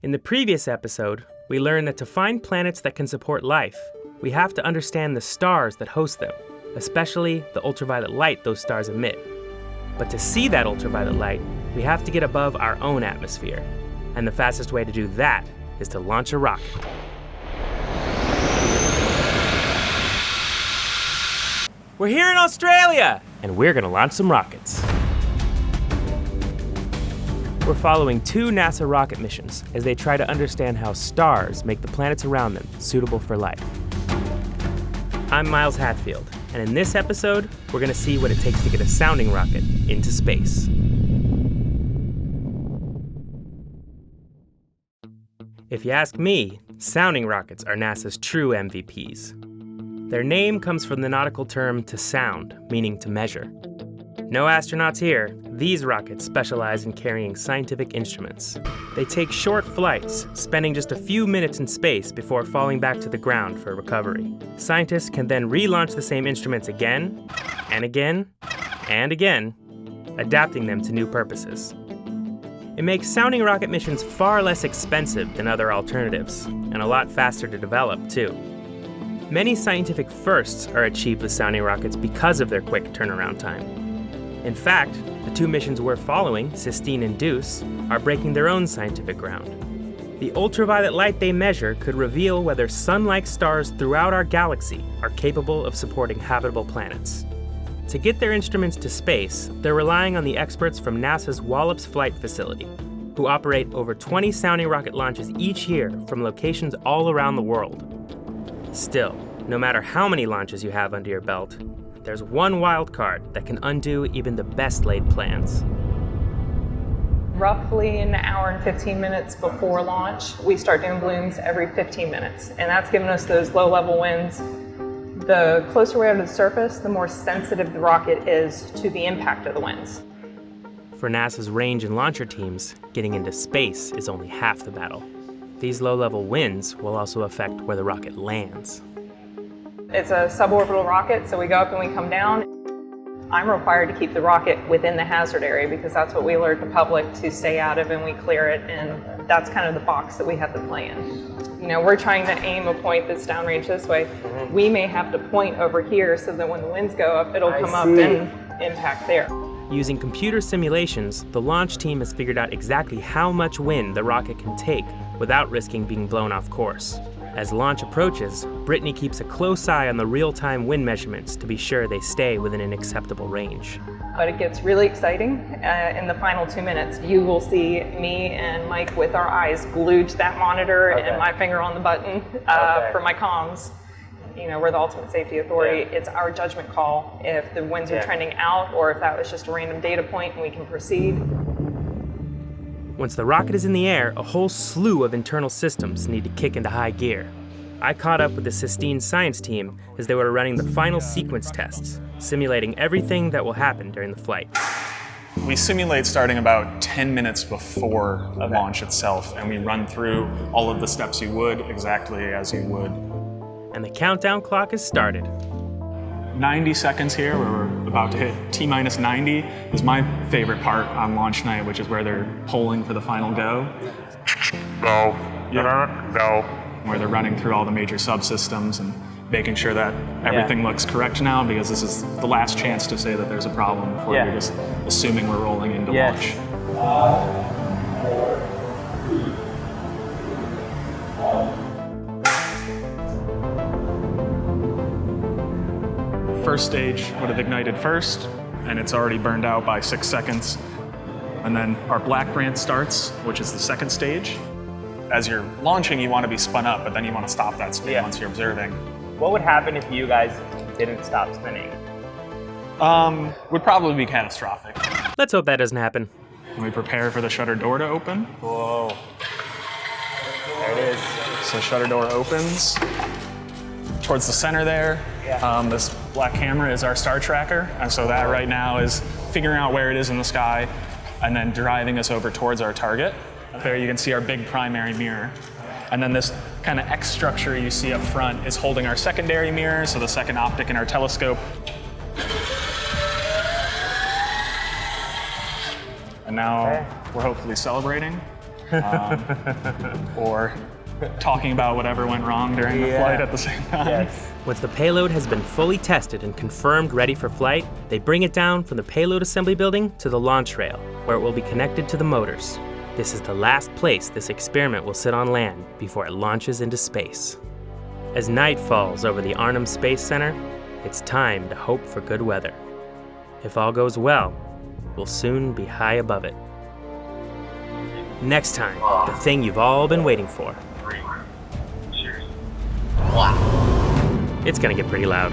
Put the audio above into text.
In the previous episode, we learned that to find planets that can support life, we have to understand the stars that host them, especially the ultraviolet light those stars emit. But to see that ultraviolet light, we have to get above our own atmosphere. And the fastest way to do that is to launch a rocket. We're here in Australia, and we're gonna launch some rockets. We're following two NASA rocket missions as they try to understand how stars make the planets around them suitable for life. I'm Miles Hatfield, and in this episode, we're going to see what it takes to get a sounding rocket into space. If you ask me, sounding rockets are NASA's true MVPs. Their name comes from the nautical term to sound, meaning to measure. No astronauts here. These rockets specialize in carrying scientific instruments. They take short flights, spending just a few minutes in space before falling back to the ground for recovery. Scientists can then relaunch the same instruments again, and again, and again, adapting them to new purposes. It makes sounding rocket missions far less expensive than other alternatives, and a lot faster to develop, too. Many scientific firsts are achieved with sounding rockets because of their quick turnaround time. In fact, the two missions we're following, Sistine and Deuce, are breaking their own scientific ground. The ultraviolet light they measure could reveal whether sun-like stars throughout our galaxy are capable of supporting habitable planets. To get their instruments to space, they're relying on the experts from NASA's Wallops Flight Facility, who operate over 20 sounding rocket launches each year from locations all around the world. Still, no matter how many launches you have under your belt, there's one wild card that can undo even the best laid plans. Roughly an hour and 15 minutes before launch, we start doing blooms every 15 minutes, and that's giving us those low-level winds. The closer we are to the surface, the more sensitive the rocket is to the impact of the winds. For NASA's range and launcher teams, getting into space is only half the battle. These low-level winds will also affect where the rocket lands. It's a suborbital rocket, so we go up and we come down. I'm required to keep the rocket within the hazard area because that's what we alert the public to stay out of, and we clear it, and that's kind of the box that we have to play in. You know, we're trying to aim a point that's downrange this way. We may have to point over here so that when the winds go up, it'll come up and impact there. Using computer simulations, the launch team has figured out exactly how much wind the rocket can take without risking being blown off course. As launch approaches, Brittany keeps a close eye on the real-time wind measurements to be sure they stay within an acceptable range. But it gets really exciting. In the final 2 minutes, you will see me and Mike with our eyes glued to that monitor and my finger on the button for my comms. You know, we're the ultimate safety authority. It's our judgment call if the winds are trending out or if that was just a random data point and we can proceed. Once the rocket is in the air, a whole slew of internal systems need to kick into high gear. I caught up with the Sistine science team as they were running the final sequence tests, simulating everything that will happen during the flight. We simulate starting about 10 minutes before the launch itself, and we run through all of the steps you would, exactly as you would. And the countdown clock has started. 90 seconds here, where we're about to hit T-minus 90, is my favorite part on launch night, which is where they're polling for the final go. Go. Yeah. Go. Where they're running through all the major subsystems and making sure that everything looks correct now, because this is the last chance to say that there's a problem before you're just assuming we're rolling into launch. First stage would have ignited first, and it's already burned out by 6 seconds. And then our black branch starts, which is the second stage. As you're launching, you want to be spun up, but then you want to stop that spin once you're observing. What would happen if you guys didn't stop spinning? Would probably be catastrophic. Let's hope that doesn't happen. And we prepare for the shutter door to open. Whoa. There it is. So shutter door opens. Towards the center there, this black camera is our star tracker. And so that right now is figuring out where it is in the sky and then driving us over towards our target. There you can see our big primary mirror. And then this kind of X structure you see up front is holding our secondary mirror, so the second optic in our telescope. And now we're hopefully celebrating. or talking about whatever went wrong during the flight at the same time. Yes. Once the payload has been fully tested and confirmed ready for flight, they bring it down from the payload assembly building to the launch rail, where it will be connected to the motors. This is the last place this experiment will sit on land before it launches into space. As night falls over the Arnhem Space Center, it's time to hope for good weather. If all goes well, we'll soon be high above it. Next time, the thing you've all been waiting for. It's gonna get pretty loud.